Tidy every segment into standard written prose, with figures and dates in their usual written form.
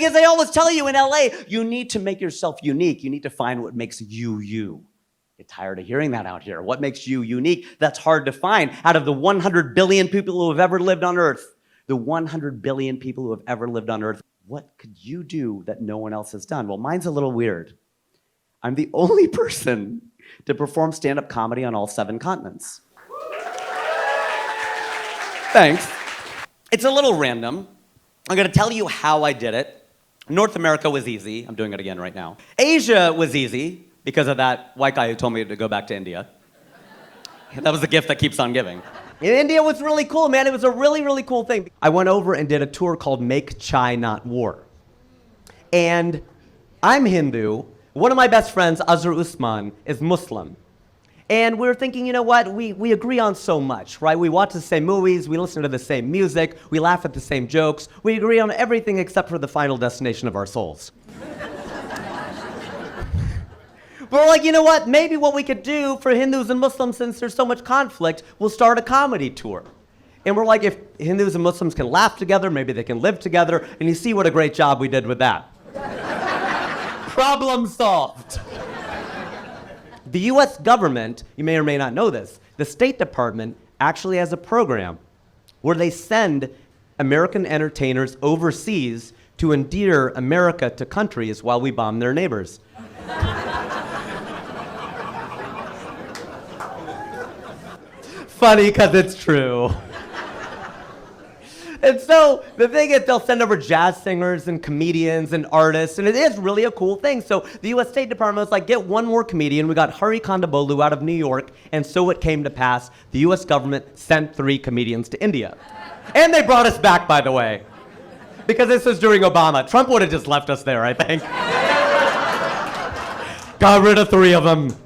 Because they always tell you in LA, you need to make yourself unique. You need to find what makes you, you. Get tired of hearing that out here. What makes you unique? That's hard to find. Out of the 100 billion people who have ever lived on Earth, the 100 billion people who have ever lived on Earth, what could you do that no one else has done? Well, mine's a little weird. I'm the only person to perform stand-up comedy on all 7 continents. Thanks. It's a little random. I'm gonna tell you how I did it. North America was easy. I'm doing it again right now. Asia was easy because of that white guy who told me to go back to India. That was the gift that keeps on giving. And India was really cool, man. It was a really, really cool thing. I went over and did a tour called Make Chai Not War. And I'm Hindu. One of my best friends, Azhar Usman, is Muslim. And we were thinking, you know what, we agree on so much, right? We watch the same movies, we listen to the same music, we laugh at the same jokes, we agree on everything except for the final destination of our souls. But we're like, you know what, maybe what we could do for Hindus and Muslims, since there's so much conflict, we'll start a comedy tour. And we're like, if Hindus and Muslims can laugh together, maybe they can live together, and you see what a great job we did with that. Problem solved. The US government, you may or may not know this, the State Department actually has a program where they send American entertainers overseas to endear America to countries while we bomb their neighbors. Funny because it's true. And so the thing is, they'll send over jazz singers and comedians and artists, and it is really a cool thing. So the US State Department was like, get one more comedian. We got Hari Kondabolu out of New York, and so it came to pass. The US government sent 3 comedians to India. And they brought us back, by the way, because this was during Obama. Trump would have just left us there, I think. Got rid of 3 of them.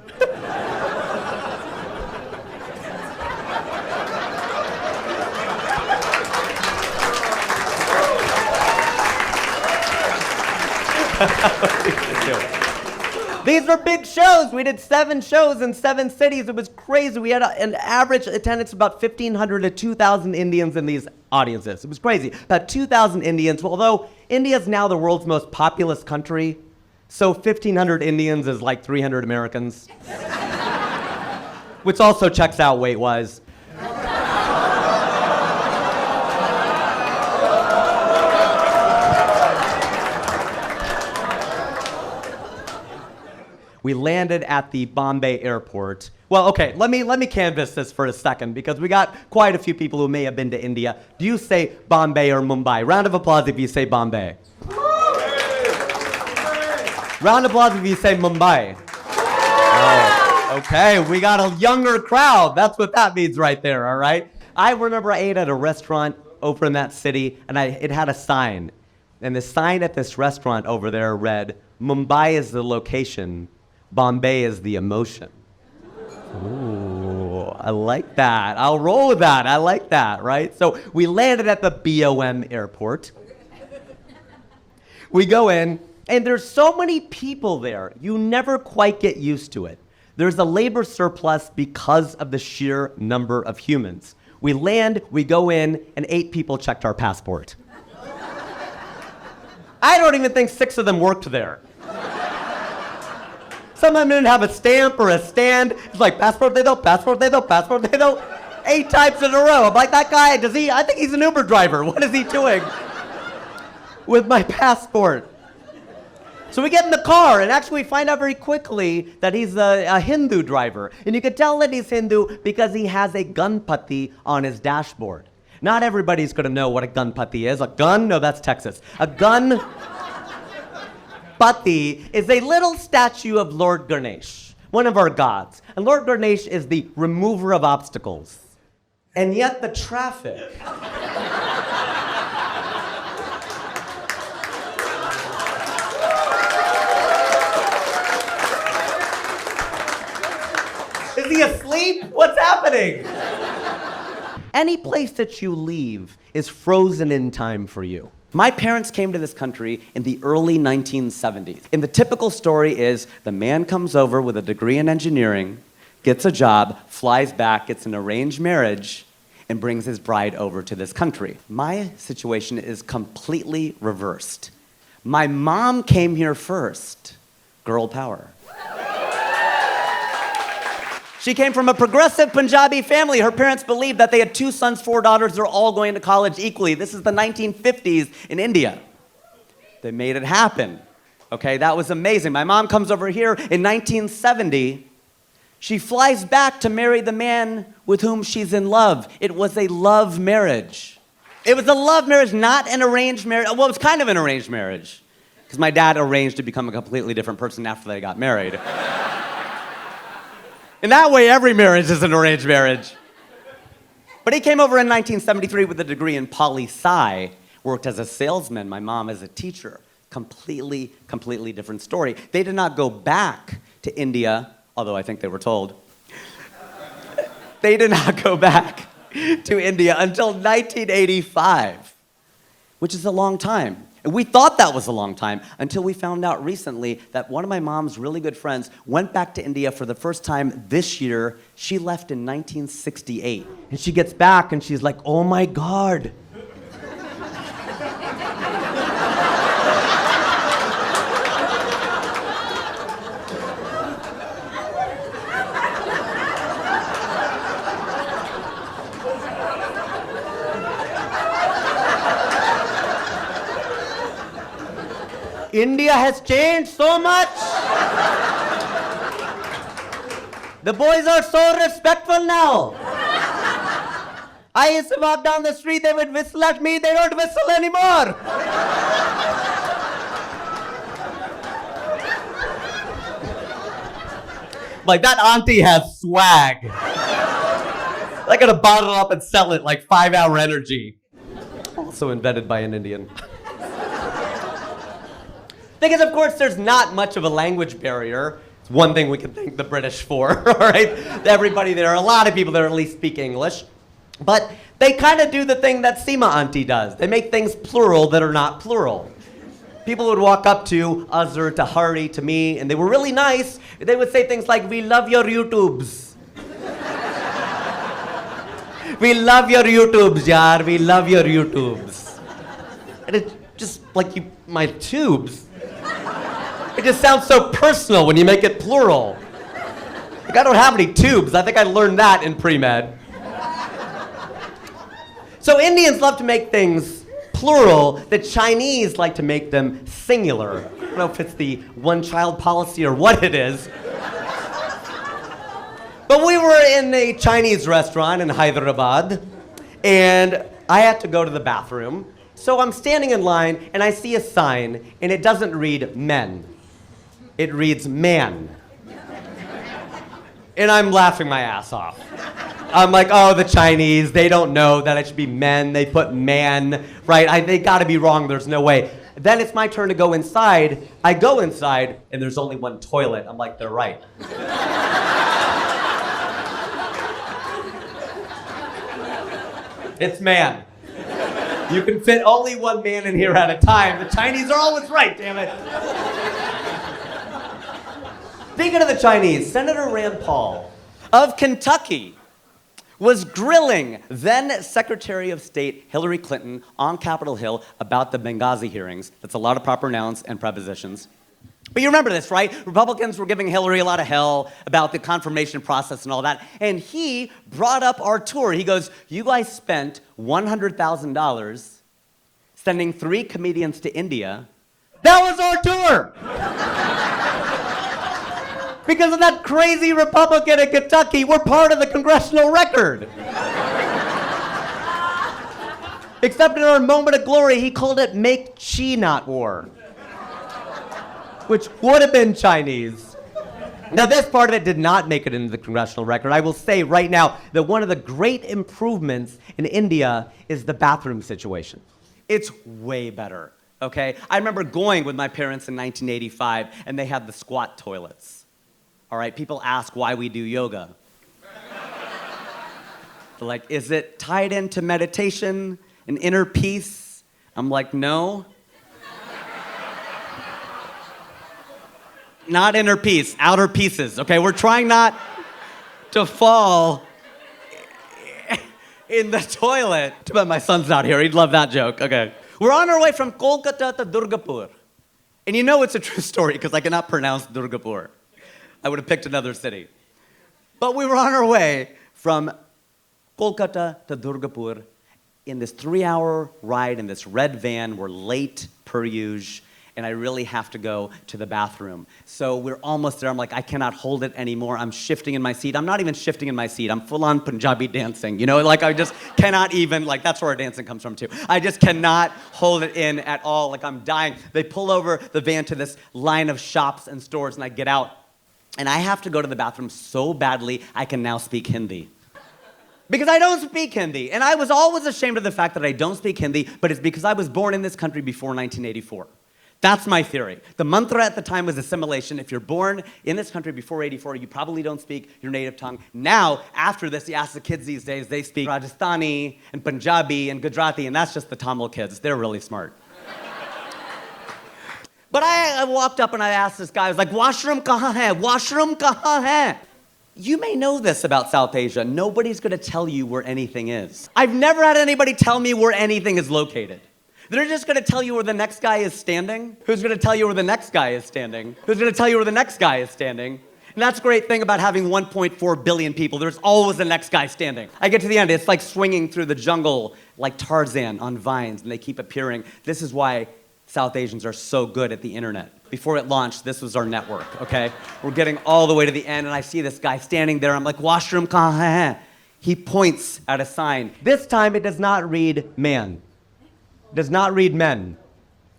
These were big shows. We did 7 shows in 7 cities. It was crazy. We had an average attendance of about 1,500 to 2,000 Indians in these audiences. It was crazy. About 2,000 Indians. Well, although India is now the world's most populous country, so 1,500 Indians is like 300 Americans. Which also checks out weight-wise. We landed at the Bombay airport. Well, okay, let me canvass this for a second because we got quite a few people who may have been to India. Do you say Bombay or Mumbai? Round of applause if you say Bombay. Round of applause if you say Mumbai. Oh, okay, we got a younger crowd. That's what that means right there, all right? I remember I ate at a restaurant over in that city, and it had a sign. And the sign at this restaurant over there read, Mumbai is the location, Bombay is the emotion. Ooh, I like that. I'll roll with that. I like that, right? So we landed at the BOM airport. We go in, and there's so many people there, you never quite get used to it. There's a labor surplus because of the sheer number of humans. We land, we go in, and 8 people checked our passport. I don't even think 6 of them worked there. Some of them didn't have a stamp or a stand. It's like, passport de do, passport de do, passport de do. 8 times in a row. I'm like, that guy, I think he's an Uber driver. What is he doing with my passport? So we get in the car, and actually we find out very quickly that he's a Hindu driver. And you can tell that he's Hindu because he has a Ganpati on his dashboard. Not everybody's gonna know what a Ganpati is. A gun? No, that's Texas. A Ganpati is a little statue of Lord Ganesh, one of our gods. And Lord Ganesh is the remover of obstacles. And yet the traffic. Is he asleep? What's happening? Any place that you leave is frozen in time for you. My parents came to this country in the early 1970s. And the typical story is the man comes over with a degree in engineering, gets a job, flies back, gets an arranged marriage, and brings his bride over to this country. My situation is completely reversed. My mom came here first. Girl power. She came from a progressive Punjabi family. Her parents believed that they had 2 sons, 4 daughters. They're all going to college equally. This is the 1950s in India. They made it happen. Okay, that was amazing. My mom comes over here in 1970. She flies back to marry the man with whom she's in love. It was a love marriage. It was a love marriage, not an arranged marriage. Well, it was kind of an arranged marriage, because my dad arranged to become a completely different person after they got married. In that way, every marriage is an arranged marriage. But he came over in 1973 with a degree in poli-sci, worked as a salesman, my mom as a teacher. Completely different story. They did not go back to India, although I think they were told. They did not go back to India until 1985, which is a long time. And we thought that was a long time until we found out recently that one of my mom's really good friends went back to India for the first time this year. She left in 1968. And she gets back and she's like, oh my God. India has changed so much. The boys are so respectful now. I used to walk down the street, they would whistle at me, they don't whistle anymore. Like, that auntie has swag. I gotta bottle up and sell it like 5-hour energy. Also invented by an Indian. Because, of course, there's not much of a language barrier. It's one thing we can thank the British for, all right? Everybody there, a lot of people there at least speak English. But they kind of do the thing that Seema auntie does. They make things plural that are not plural. People would walk up to Azhar, to Hari, to me, and they were really nice. They would say things like, we love your YouTubes. We love your YouTubes, yaar. We love your YouTubes. And it's just like, my tubes. It just sounds so personal when you make it plural. Like, I don't have any tubes. I think I learned that in pre-med. So Indians love to make things plural. The Chinese like to make them singular. I don't know if it's the one-child policy or what it is. But we were in a Chinese restaurant in Hyderabad, and I had to go to the bathroom. So I'm standing in line, and I see a sign, and it doesn't read men. It reads man. And I'm laughing my ass off. I'm like, oh, the Chinese, they don't know that it should be men. They put man, right? They gotta be wrong, there's no way. Then it's my turn to go inside. I go inside, and there's only one toilet. I'm like, they're right. It's man. You can fit only one man in here at a time. The Chinese are always right, damn it. Speaking of the Chinese, Senator Rand Paul of Kentucky was grilling then Secretary of State Hillary Clinton on Capitol Hill about the Benghazi hearings. That's a lot of proper nouns and prepositions. But you remember this, right? Republicans were giving Hillary a lot of hell about the confirmation process and all that. And he brought up our tour. He goes, you guys spent $100,000 sending 3 comedians to India. That was our tour! Because of that crazy Republican in Kentucky, we're part of the congressional record. Except in our moment of glory, he called it Make Chi Not War, which would have been Chinese. Now, this part of it did not make it into the congressional record. I will say right now that one of the great improvements in India is the bathroom situation. It's way better, okay? I remember going with my parents in 1985, and they had the squat toilets. All right, people ask why we do yoga. They're like, is it tied into meditation and inner peace? I'm like, no. Not inner peace, outer pieces, okay? We're trying not to fall in the toilet. Too bad my son's not here, he'd love that joke, okay. We're on our way from Kolkata to Durgapur. And you know it's a true story because I cannot pronounce Durgapur. I would have picked another city. But we were on our way from Kolkata to Durgapur in this 3-hour ride in this red van. We're late per usual, and I really have to go to the bathroom. So we're almost there. I'm like, I cannot hold it anymore. I'm shifting in my seat. I'm not even shifting in my seat. I'm full-on Punjabi dancing. You know, like I just cannot even, like that's where our dancing comes from too. I just cannot hold it in at all. Like I'm dying. They pull over the van to this line of shops and stores, and I get out. And I have to go to the bathroom so badly, I can now speak Hindi. Because I don't speak Hindi. And I was always ashamed of the fact that I don't speak Hindi, but it's because I was born in this country before 1984. That's my theory. The mantra at the time was assimilation. If you're born in this country before 84, you probably don't speak your native tongue. Now, after this, you ask the kids these days, they speak Rajasthani and Punjabi and Gujarati, and that's just the Tamil kids. They're really smart. But I walked up and I asked this guy, I was like, washroom kahan hai? Washroom kahan hai? You may know this about South Asia. Nobody's gonna tell you where anything is. I've never had anybody tell me where anything is located. They're just gonna tell you where the next guy is standing. Who's gonna tell you where the next guy is standing? Who's gonna tell you where the next guy is standing? And that's the great thing about having 1.4 billion people. There's always the next guy standing. I get to the end, it's like swinging through the jungle like Tarzan on vines, and they keep appearing. This is why South Asians are so good at the internet. Before it launched, this was our network, okay? We're getting all the way to the end, and I see this guy standing there. I'm like, washroom kahan hai? He points at a sign. This time, it does not read man. It does not read men.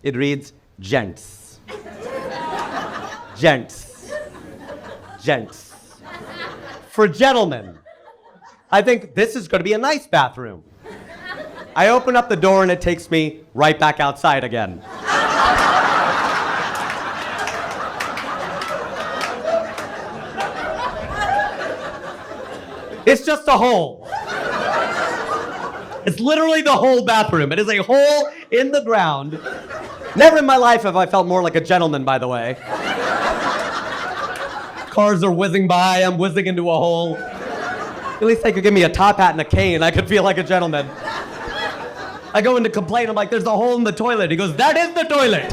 It reads gents. Gents. Gents. For gentlemen. I think this is going to be a nice bathroom. I open up the door and it takes me right back outside again. It's just a hole. It's literally the whole bathroom. It is a hole in the ground. Never in my life have I felt more like a gentleman, by the way. Cars are whizzing by, I'm whizzing into a hole. At least they could give me a top hat and a cane, I could feel like a gentleman. I go in to complain, I'm like, there's a hole in the toilet. He goes, that is the toilet.